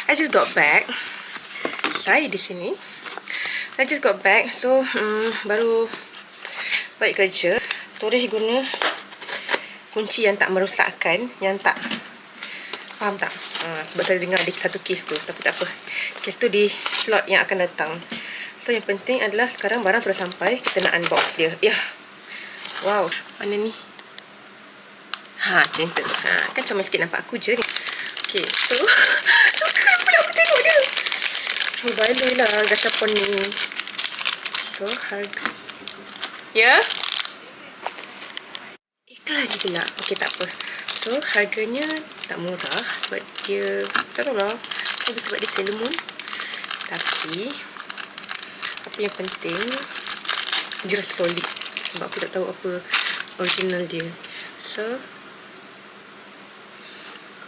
I just got back. Saya di sini. I just got back. So, baru balik kerja. Toreh guna kunci yang tak merosakkan, yang tak, faham tak? Sebab saya dengar ada satu kes tu, tapi tak apa. Kes tu di slot yang akan datang. So, yang penting adalah sekarang barang sudah sampai. Kita nak unbox dia. Ya. Wow. Mana ni? Macam tu. Kan comel sikit nampak aku je ni. Okay, so keren pula aku tengok dia. Baloi lah gashapon ni. So, harga. Ya? Itulah dia pula. Okay, tak apa. So, harganya tak murah sebab dia, tak tahu lah. Mungkin sebab dia Salomon. Tapi yang penting dia rasa solid. Sebab aku tak tahu apa original dia. So,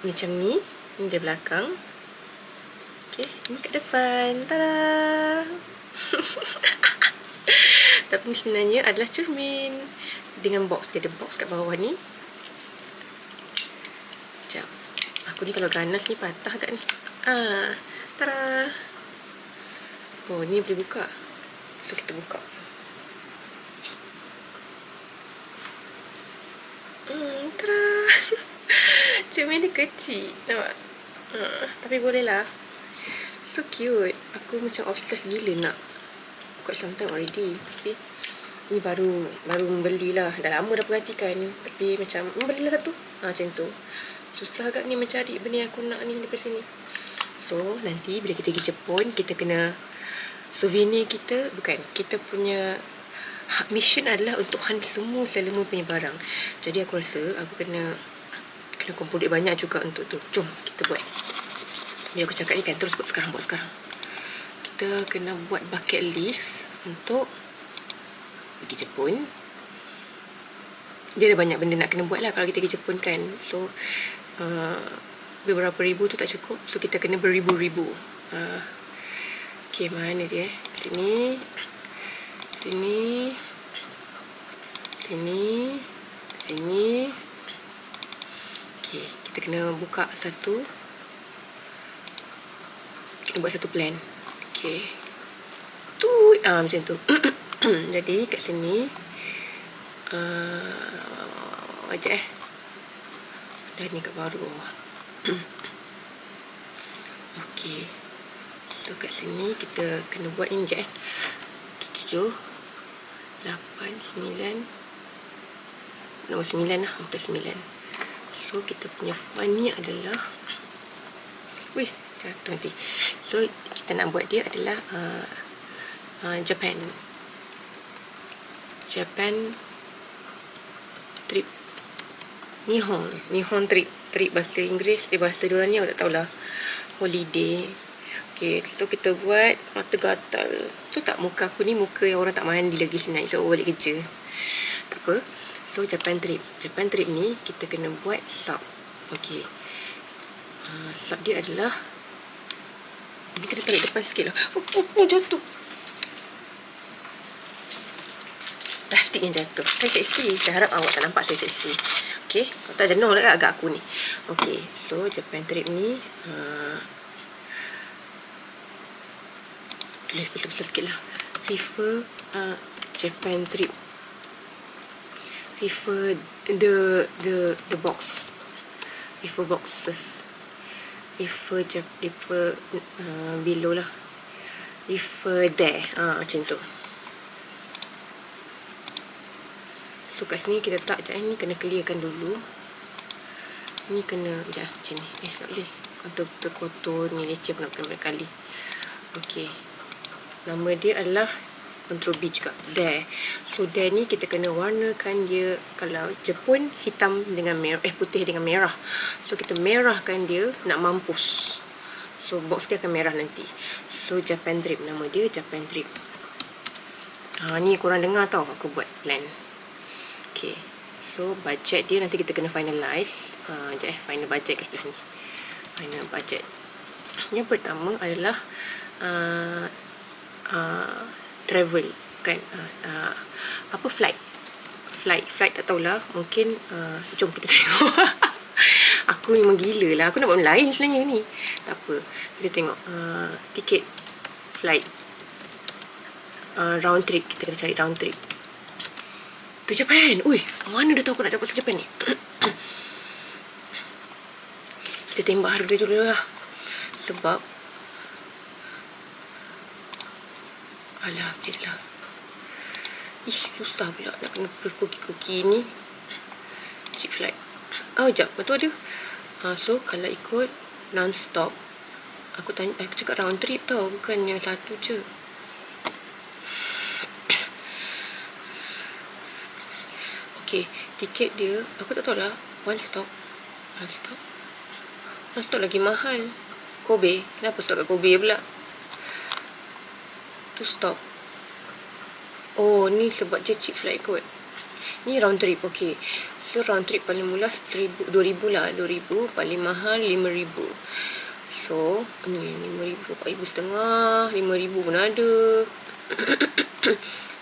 macam ni. Ini dia belakang. Okay, ini kat depan. Tada! Tapi ni sebenarnya adalah cermin dengan box. Dia ada box kat bawah ni. Sekejap. Aku ni kalau ganas ni patah kat ni. Tada! Oh, ni boleh buka. So, kita buka. Tada! Cermin dia kecil. Nampak? Tapi boleh lah. So cute. Aku macam obsessed gila nak. Quite some time already. Tapi ni baru membelilah. Dah lama dah perhatikan. Tapi macam belilah satu. Macam tu. Susah agak ni mencari benda yang aku nak ni daripada sini. So nanti bila kita pergi Jepun, kita kena souvenir kita. Bukan, kita punya mission adalah untuk handle semua Salomon punya barang. Jadi aku rasa aku kena kumpul duit banyak juga untuk tu. Jom kita buat. Sebab aku cakap ni kan terus buat sekarang. Kita kena buat bucket list untuk pergi Jepun. Dia ada banyak benda nak kena buat lah kalau kita pergi Jepun kan. So beberapa ribu tu tak cukup. So kita kena beribu-ribu. Okay, mana dia? Sini. Okay, kita kena buka satu. Kita buat satu plan. Okay. Macam tu. Jadi kat sini Sekejap dah ni kat baru. Okay. So kat sini kita kena buat ni je 7 8 9 nombor 9 lah. Untuk 9. So kita punya fund ni adalah jatuh nanti. So kita nak buat dia adalah Japan trip. Nihon trip bahasa Inggeris. Bahasa diorang ni aku tak tahulah. Holiday. Okay, so kita buat mata gatal. Tu tak muka aku ni muka yang orang tak mandi lagi sebenarnya. So balik kerja. Tak apa. So Japan trip ni kita kena buat sub. Okay. Sub dia adalah, ni kena tarik depan sikit lah. Jatuh. Plastik yang jatuh. Saya seksi. Saya harap awak tak nampak saya seksi. Okay. Kau tak jenuh lah agak aku ni. Okay. So Japan trip ni tulis besar-besar sikit lah. Prefer Japan trip. Prefer the box. Prefer boxes. Prefer below lah. Prefer there. Macam tu. So kat sini kita tak ni kena clearkan dulu. Ni kena macam ni. Tak boleh. Kotor ni leceh pun nak kena kali. Okay. Nama dia adalah Ctrl B juga. There. So there ni kita kena warnakan dia. Kalau Jepun hitam dengan merah, putih dengan merah. So kita merahkan dia nak mampus. So box dia akan merah nanti. So Japan trip, nama dia Japan trip. Ni korang dengar tau aku buat plan. Okay. So budget dia nanti kita kena finalize. Final budget kat sebelah ni. Final budget. Yang pertama adalah travel kan. Apa flight tak tahulah. Mungkin jom kita tengok. Aku memang gila lah. Aku nak buat lain sebenarnya ni. Tak apa. Kita tengok. Tiket flight. Round trip. Kita kena cari round trip. Tu Japan. Ui, mana dah tahu aku nak dapat Japan ni? Kita tembak harga dulu lah. Sebab alah, okay lah. Ish, susah pula nak kena proof koki-koki ni. Cheap flight. Oh, sekejap. Betul ada. So, kalau ikut non-stop, aku cakap round trip tau. Bukannya satu je. Okay, tiket dia, aku tak tahu lah. One stop lagi mahal. Kobe. Kenapa stop kat Kobe pula? Tu stop. Oh, ni sebab je cheap flight kot. Ni round trip, okay. So, round trip paling mula 2,000 lah. 2,000, paling mahal 5,000. So, ni 5,000, 4,500, 5,000 pun ada.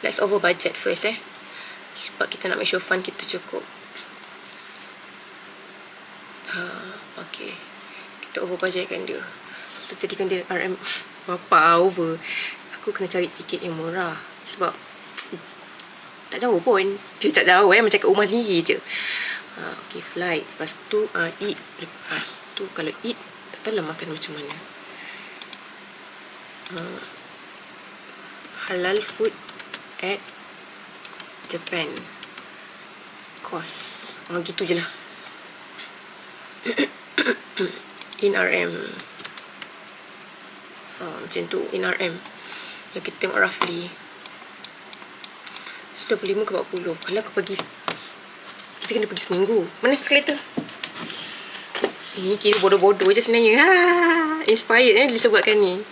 Let's over budget first sebab kita nak make sure fund kita cukup. Okay. Kita over budgetkan dia. So, jadikan dia RM berapa over. Aku kena cari tiket yang murah. Sebab tak jauh pun. Tak jauh macam kat rumah sendiri je. Okay, flight. Lepas tu eat. Lepas tu kalau eat, tak tahu lah makan macam mana. Halal food at Japan. Cost. Gitu je lah. In RM. Macam tu. In RM. Yang kita tengok roughly. 25 ke 40. Kalau aku pergi, kita kena pergi seminggu. Mana kereta? Ni kira bodoh-bodoh je sebenarnya. Inspired disebutkan ni.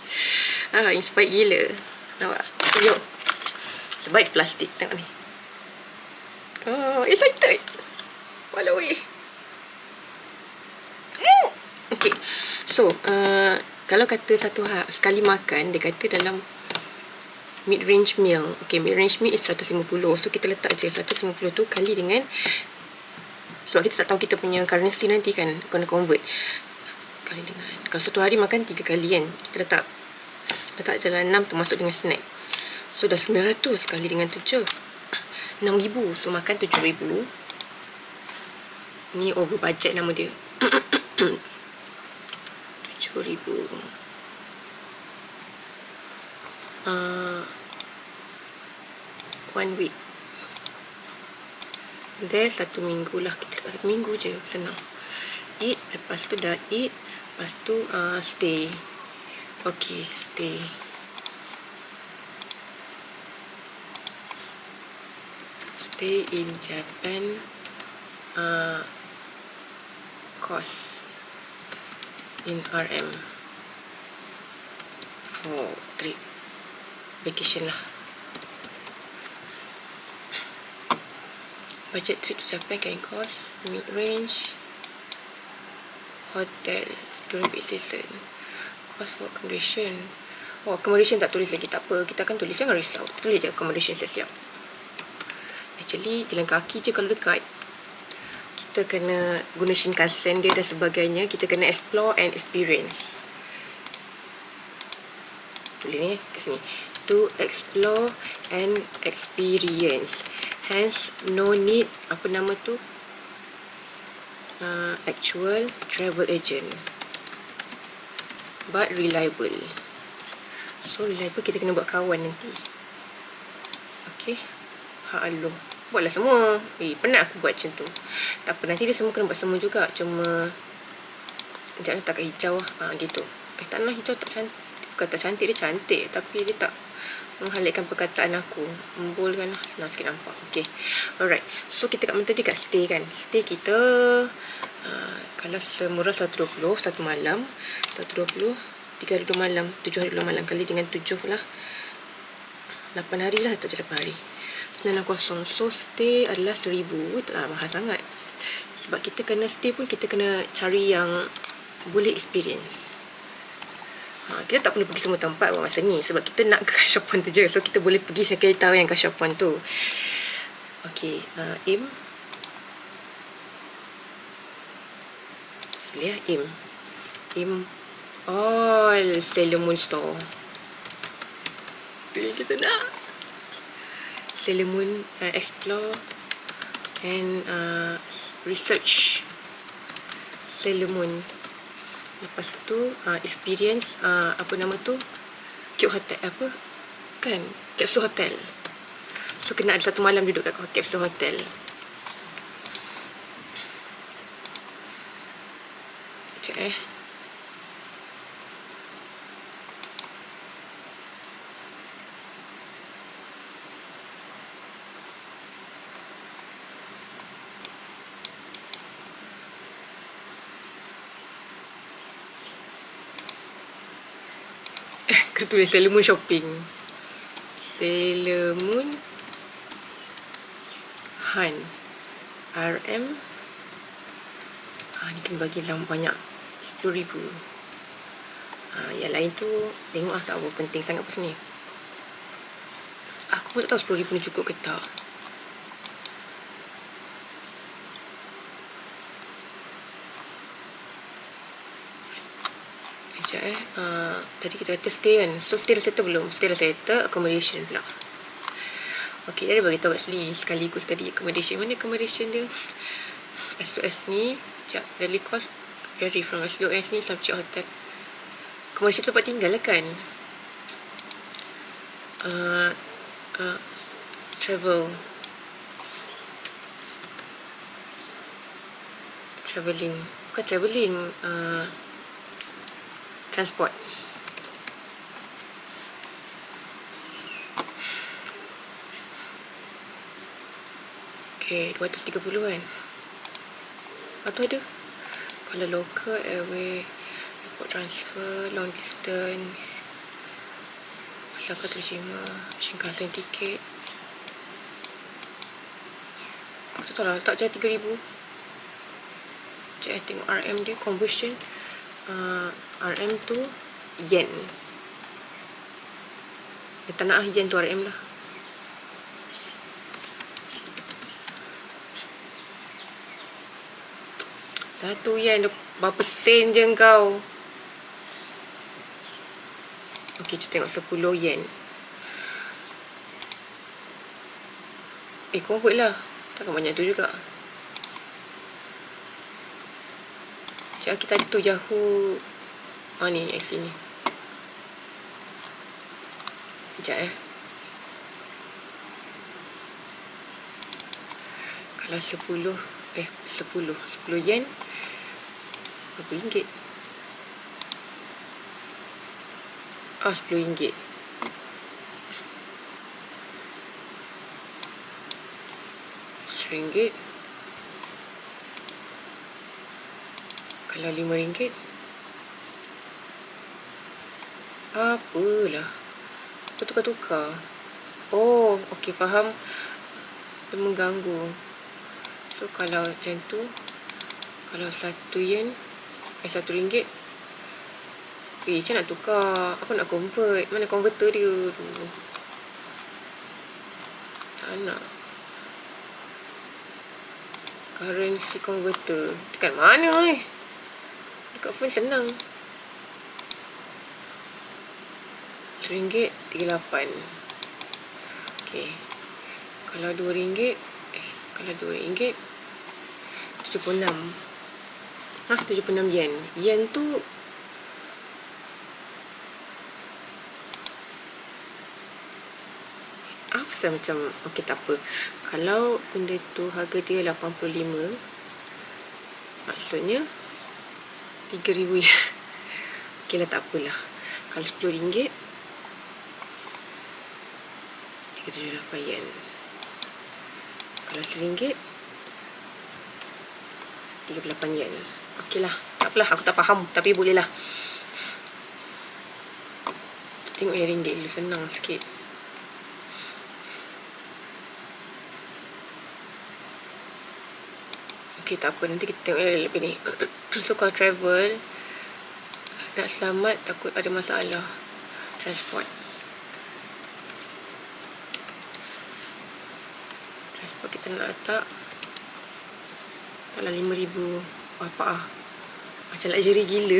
Inspired gila. Nampak? Yuk. Sebab plastik. Tengok ni. Excited. Walau Okay. So, kalau kata sekali makan, dia kata dalam mid-range meal. Okay, mid-range meal is 150. So, kita letak je 150 tu kali dengan, sebab kita tak tahu kita punya currency nanti kan, kena convert. Kali dengan, kalau satu hari makan 3 kali kan, kita letak jalan 6 termasuk dengan snack. So, dah 900 kali dengan 7. 6,000. So, makan 7,000. Ni over budget nama dia. 7,000. 1 week. There 1 minggu lah. Kita letak 1 minggu je. Senang. Eat. Lepas tu dah eat. Lepas tu stay. Okay, stay. Stay in Japan. Cost in RM for trip. Vacation lah. Budget trip to Japan can cost mid-range. Hotel during peak season. Cost for accommodation. Oh, accommodation tak tulis lagi. Tak apa. Kita akan tulis. Jangan risau. Tulis je accommodation siap-siap. Actually, jalan kaki je kalau dekat. Kita kena guna Shinkansen dia dan sebagainya. Kita kena explore and experience. Tulis ni kat sini. To explore and experience. Hence, no need, apa nama tu? Actual travel agent. But reliable. So, reliable kita kena buat kawan nanti. Okay. Allah. Buatlah semua. Penat aku buat macam tu. Tak apa, nanti dia semua kena buat semua juga. Cuma jangan letak kat hijau lah. Gitu. Tak nak hijau tak cantik. Bukan tak cantik, dia cantik. Tapi dia tak menghalatkan perkataan aku. Membolkan lah. Senang sikit nampak. Okay. Alright. So, kita kat mana tadi? Kat stay kan. Stay kita kalau semurah 120 satu malam. 120 3 hari 2 malam. 7 hari 2 malam. Kali dengan 7 lah. 8 hari lah. Tak je 8 hari. 990. So, stay adalah 1,000. Taklah mahal sangat. Sebab kita kena stay pun, kita kena cari yang boleh experience. Kita tak perlu pergi semua tempat masa ni. Sebab kita nak ke Kashapan tu je. So, kita boleh pergi sekali tahu yang Kashapan tu. Okay. Aim. Boleh lah, Im all Sailor Moon store. Tu yang kita nak. Sailor Moon explore and research Sailor Moon. Lepas tu experience apa nama tu, Cube Hotel apa kan, Capsule Hotel. So kena ada satu malam duduk kat Capsule Hotel. Sekejap Kita tulis Sailor Moon shopping. Sailor Moon Han RM. Ni kena bagi banyak, 10,000. Yang lain tu tengok tak apa penting sangat apa sini. Aku pun tak tahu 10,000 ni cukup ke tak. Tadi kita kata stay kan. So stay dah settle belum? Stay dah settle. Accommodation pula. Okay, dia bagi tahu kat sini sekaligus tadi accommodation. Mana accommodation dia? SOS ni sekejap, daily cost vary from SOS ni subject hotel. Accommodation tu tempat tinggal lah kan. Travelling. Bukan travelling, transport. Okay, 230 kan. Lepas tu ada kalau local, airway, airport transfer, long distance, Osaka terima, Shinkansen tiket. Aku tak tahu lah, tak je 3,000. Sekejap tengok RM dia, conversion. RM tu yen. Tak nak yen tu RM lah. Satu yen berapa sen je kau. Okey, kita tengok 10 yen. Convert lah. Takkan banyak tu juga. Sekejap kita ada tu Yahoo. Ni kat sini. Sekejap Kalau 10 yen berapa ringgit? 10 ringgit. RM1. Kalau RM5, apalah, tukar-tukar. Oh, okey, faham. Dia mengganggu. So kalau macam tu, kalau 1 yen, 1 ringgit, macam nak tukar, aku nak convert, mana converter dia tu? Tak nak. Currency converter tekan mana ni? Dekat phone senang. RM1.38. Okey. Kalau RM2, kalau RM2, 76. 76 yen. Yen tu apa macam, okey tak apa. Kalau benda tu harga dia 85, maksudnya 3,000 ya. Okey lah, tak apalah. Kalau RM10, 378 yen. Kalau RM1, 38 yen. Okey lah, tak apalah, aku tak faham, tapi boleh lah. Tengok yang ringgit dulu, senang sikit. Okey, tak apa, nanti kita tengok lebih ni. So kalau travel nak selamat, takut ada masalah transport kita nak letak kalau 5,000 apa Macam luxury gila.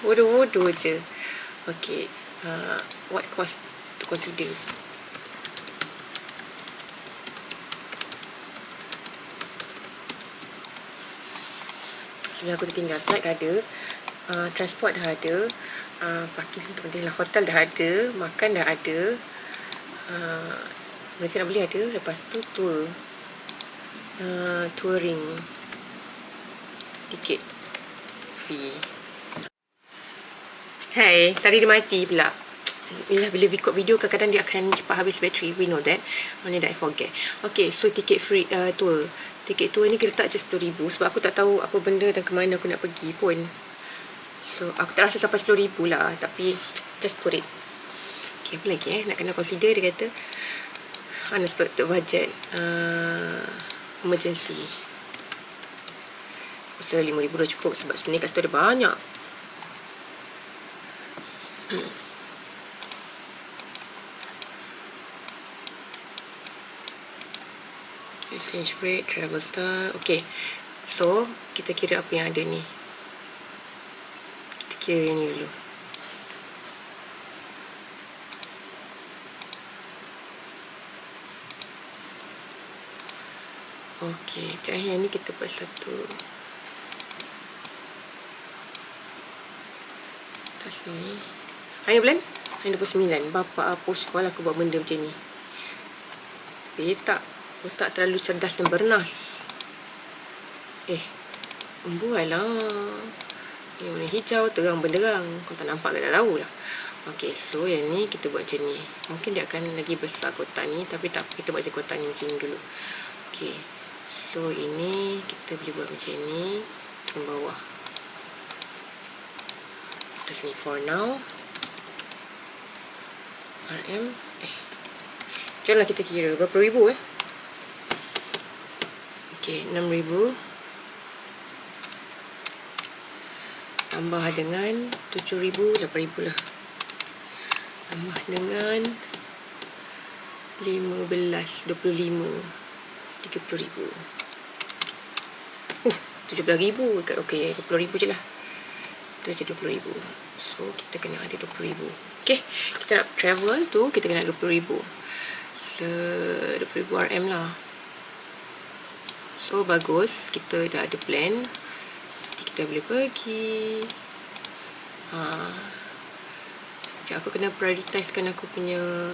Bodoh-bodoh je. Okay, what cost to consider? Sebenarnya aku tertinggal. Flight dah ada, transport dah ada, parking tak penting lah, hotel dah ada, makan dah ada, mereka nak beli ada. Lepas tu tour, touring, tiket, fee. Hai, tadi dia mati pula. Bila record video kadang-kadang dia akan cepat habis bateri. We know that. Only that I forget. Okay, so tiket free tour. Tiket tour ni kita letak je 10,000 sebab aku tak tahu apa benda dan ke mana aku nak pergi pun. So aku tak rasa sampai 10,000 lah, tapi just put it. Okay, apa lagi nak kena consider. Dia kata unexpected budget, emergency. Aku rasa 5,000 dah cukup sebab sebenarnya kat situ ada banyak. Exchange rate, travel style. Okay, so kita kira apa yang ada ni. Kita kira yang ni dulu. Okay, yang ni kita buat satu. Atas ni. Hari bulan? Hari 29. Bapa apa sekolah aku buat benda macam ni. Tak terlalu cerdas dan bernas. Buat lah. Yang warna hijau, terang benderang. Kau tak nampak ke tak tahulah. Okay, so yang ni kita buat macam ni. Mungkin dia akan lagi besar kotak ni, tapi tak, kita buat je kotak ni macam ni dulu. Okay, so ini kita boleh buat macam ni. Turun bawah. Atas ni for now. RM. Jomlah kita kira berapa ribu Okay, 6,000 tambah dengan 7,000, 8,000 lah. Tambah dengan 15, 25, 30,000. 17,000 dekat. Okay, 20,000 je lah. Kita jadi 20,000. So kita kena ada 20,000. Okay, kita nak travel tu kita kena 20,000. So 20,000 RM lah. So bagus, kita dah ada plan. Kita boleh pergi. Sekejap, aku kena prioritisekan aku punya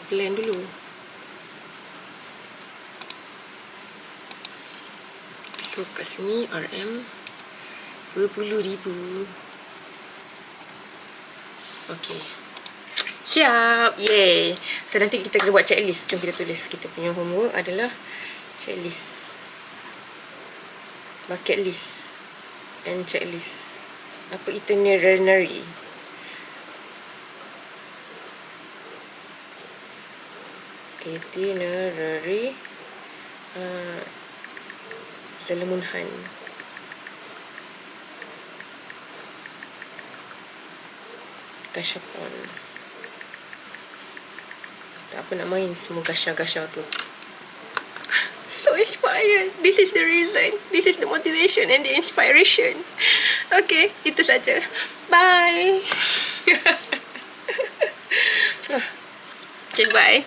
plan dulu. So kat sini RM 20,000. Okay, siap. Yay. So nanti kita kena buat checklist. Jom kita tulis. Kita punya homework adalah checklist, bucket list and checklist. Apa itinerary? Itinerary Solomon Han. Gashapon. Tak apa nak main semua gasha-gasha tu. So inspired. This is the reason. This is the motivation and the inspiration. Okay, itu saja. Bye. Okay, bye.